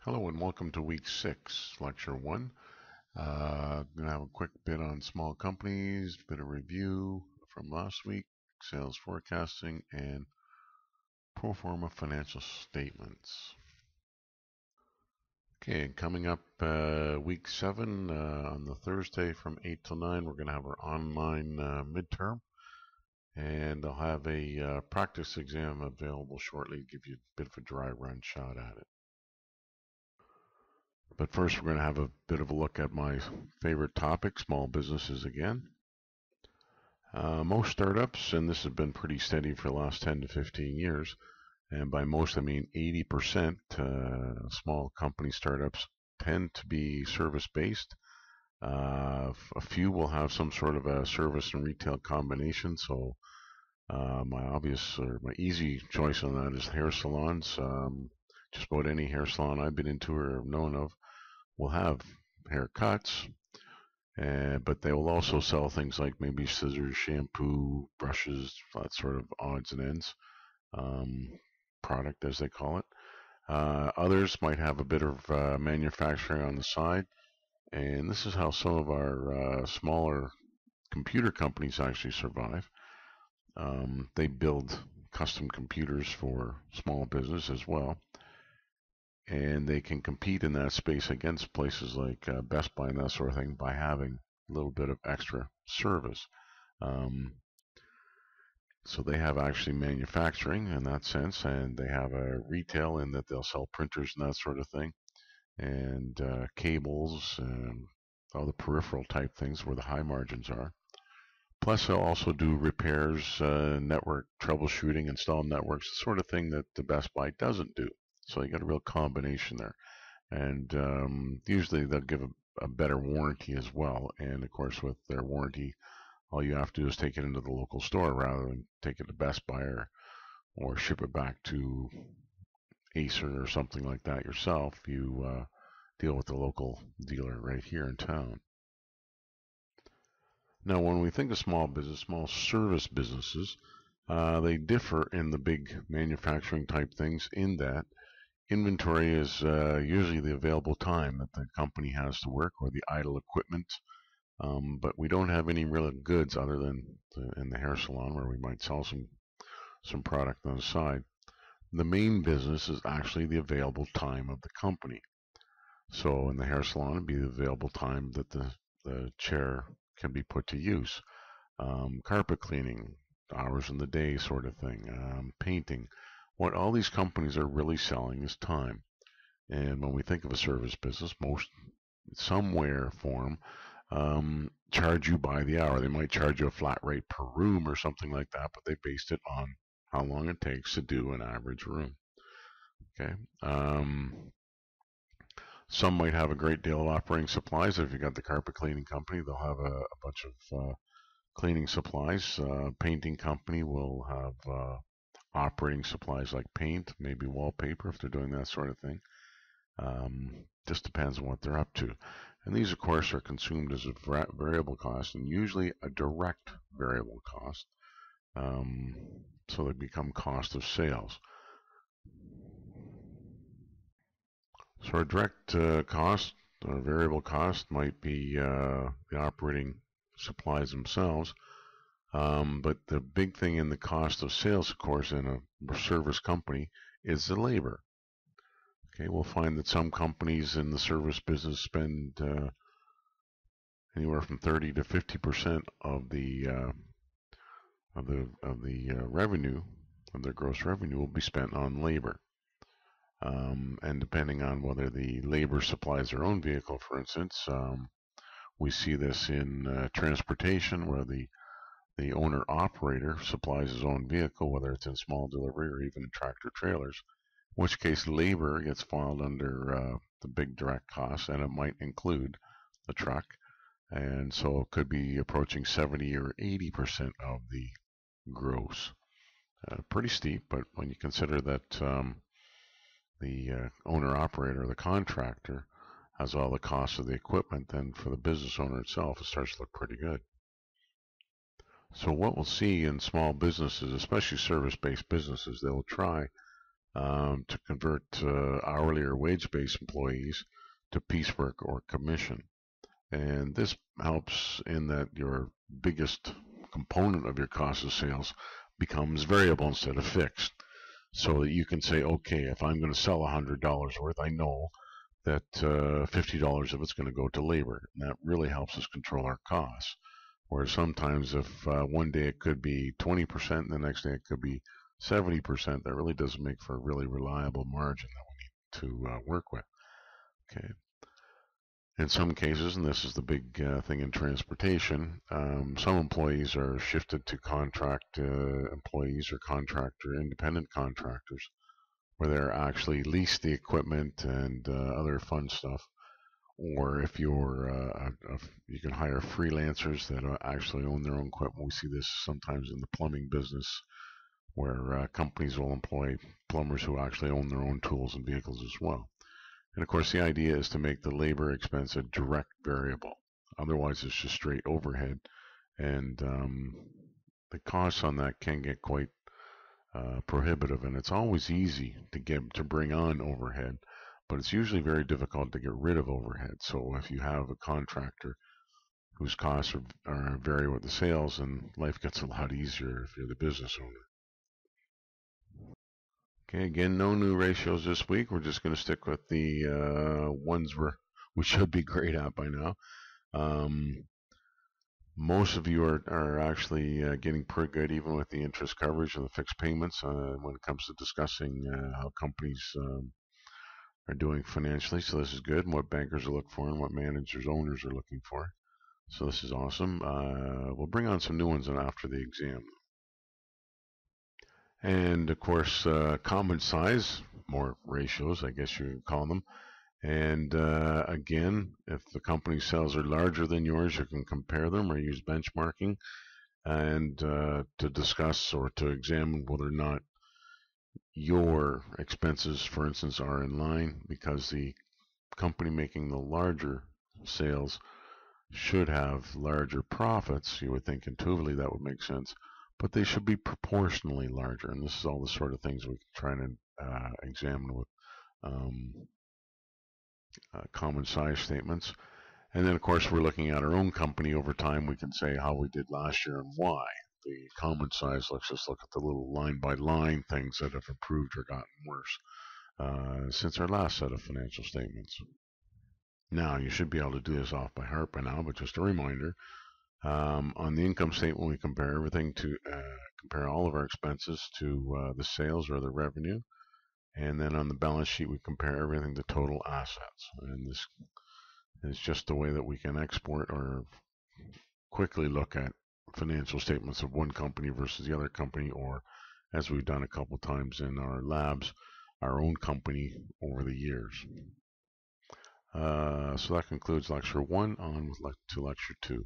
Hello and welcome to week 6, lecture 1. Going to have a quick bit on small companies, bit of review from last week, sales forecasting, and pro forma financial statements. Okay, coming up week 7 on the Thursday from 8 till 9, we're going to have our online midterm, and I'll have a practice exam available shortly to give you a bit of a dry run shot at it. But first, we're going to have a bit of a look at my favorite topic, small businesses again. Most startups, and this has been pretty steady for the last 10 to 15 years, and by most I mean 80% small company startups tend to be service-based. A few will have some sort of a service and retail combination, so my easy choice on that is hair salons. Just about any hair salon I've been into or known of will have haircuts, but they will also sell things like maybe scissors, shampoo, brushes, that sort of odds and ends product, as they call it. Others might have a bit of manufacturing on the side, and this is how some of our smaller computer companies actually survive. They build custom computers for small business as well, and they can compete in that space against places like Best Buy and that sort of thing by having a little bit of extra service. So they have actually manufacturing in that sense, and they have a retail in that they'll sell printers and that sort of thing, and cables and all the peripheral type things where the high margins are. Plus, they'll also do repairs, network troubleshooting, install networks, the sort of thing that the Best Buy doesn't do. So you got a real combination there. And usually they'll give a better warranty as well. And of course, with their warranty, all you have to do is take it into the local store rather than take it to Best Buy or ship it back to Acer or something like that yourself. You deal with the local dealer right here in town. Now, when we think of small business, small service businesses, they differ in the big manufacturing type things in that inventory is usually the available time that the company has to work or the idle equipment. But we don't have any real goods other than in the hair salon where we might sell some product on the side. The main business is actually the available time of the company. So in the hair salon, it'd be the available time that the chair can be put to use. Carpet cleaning, hours in the day sort of thing, painting. What all these companies are really selling is time. And when we think of a service business, most somewhere form charge you by the hour. They might charge you a flat rate per room or something like that, but they based it on how long it takes to do an average room. Okay. Some might have a great deal of operating supplies. If you got the carpet cleaning company, they'll have a bunch of cleaning supplies. Painting company will have operating supplies like paint, maybe wallpaper if they're doing that sort of thing. Just depends on what they're up to. And these, of course, are consumed as a variable cost and usually a direct variable cost. So they become cost of sales. So a direct cost or variable cost might be the operating supplies themselves. But the big thing in the cost of sales, of course, in a service company is the labor. Okay, we'll find that some companies in the service business spend anywhere from 30 to 50% of the revenue of their gross revenue will be spent on labor. And depending on whether the labor supplies their own vehicle, for instance, we see this in transportation where the owner-operator supplies his own vehicle, whether it's in small delivery or even in tractor trailers, in which case labor gets filed under the big direct costs, and it might include the truck. And so it could be approaching 70 or 80% of the gross. Pretty steep, but when you consider that the owner-operator, the contractor, has all the costs of the equipment, then for the business owner itself, it starts to look pretty good. So what we'll see in small businesses, especially service-based businesses, they will try to convert hourly or wage-based employees to piecework or commission. And this helps in that your biggest component of your cost of sales becomes variable instead of fixed. So that you can say, okay, if I'm going to sell $100 worth, I know that $50 of it's going to go to labor. And that really helps us control our costs. Whereas sometimes if one day it could be 20% and the next day it could be 70%, that really doesn't make for a really reliable margin that we need to work with. Okay. In some cases, and this is the big thing in transportation, some employees are shifted to contract employees or contractor, independent contractors, where they're actually lease the equipment and other fun stuff. Or if you're, you can hire freelancers that actually own their own equipment. We see this sometimes in the plumbing business, where companies will employ plumbers who actually own their own tools and vehicles as well. And of course, the idea is to make the labor expense a direct variable. Otherwise, it's just straight overhead, and the costs on that can get quite prohibitive. And it's always easy to bring on overhead, but it's usually very difficult to get rid of overhead. So if you have a contractor whose costs vary with the sales, and life gets a lot easier if you're the business owner. Okay, again, no new ratios this week. We're just going to stick with the ones we should be great at by now. Most of you are actually getting pretty good, even with the interest coverage and the fixed payments, when it comes to discussing how companies are doing financially. So this is good, and what bankers are looking for, and what managers, owners are looking for. So this is awesome. We'll bring on some new ones after the exam. And of course, common size, more ratios, I guess you could call them. And again, if the company's sales are larger than yours, you can compare them or use benchmarking and to discuss or to examine whether or not your expenses, for instance, are in line, because the company making the larger sales should have larger profits. You would think intuitively that would make sense, but they should be proportionally larger. And this is all the sort of things we can try to examine with common size statements. And then, of course, we're looking at our own company over time. We can say how we did last year and why. The common size, let's just look at the little line-by-line things that have improved or gotten worse since our last set of financial statements. Now, you should be able to do this off by heart by now, but just a reminder. On the income statement, we compare everything to compare all of our expenses to the sales or the revenue. And then on the balance sheet, we compare everything to total assets. And this is just the way that we can export or quickly look at financial statements of one company versus the other company, or as we've done a couple times in our labs, our own company over the years. So that concludes lecture 1. On to lecture 2.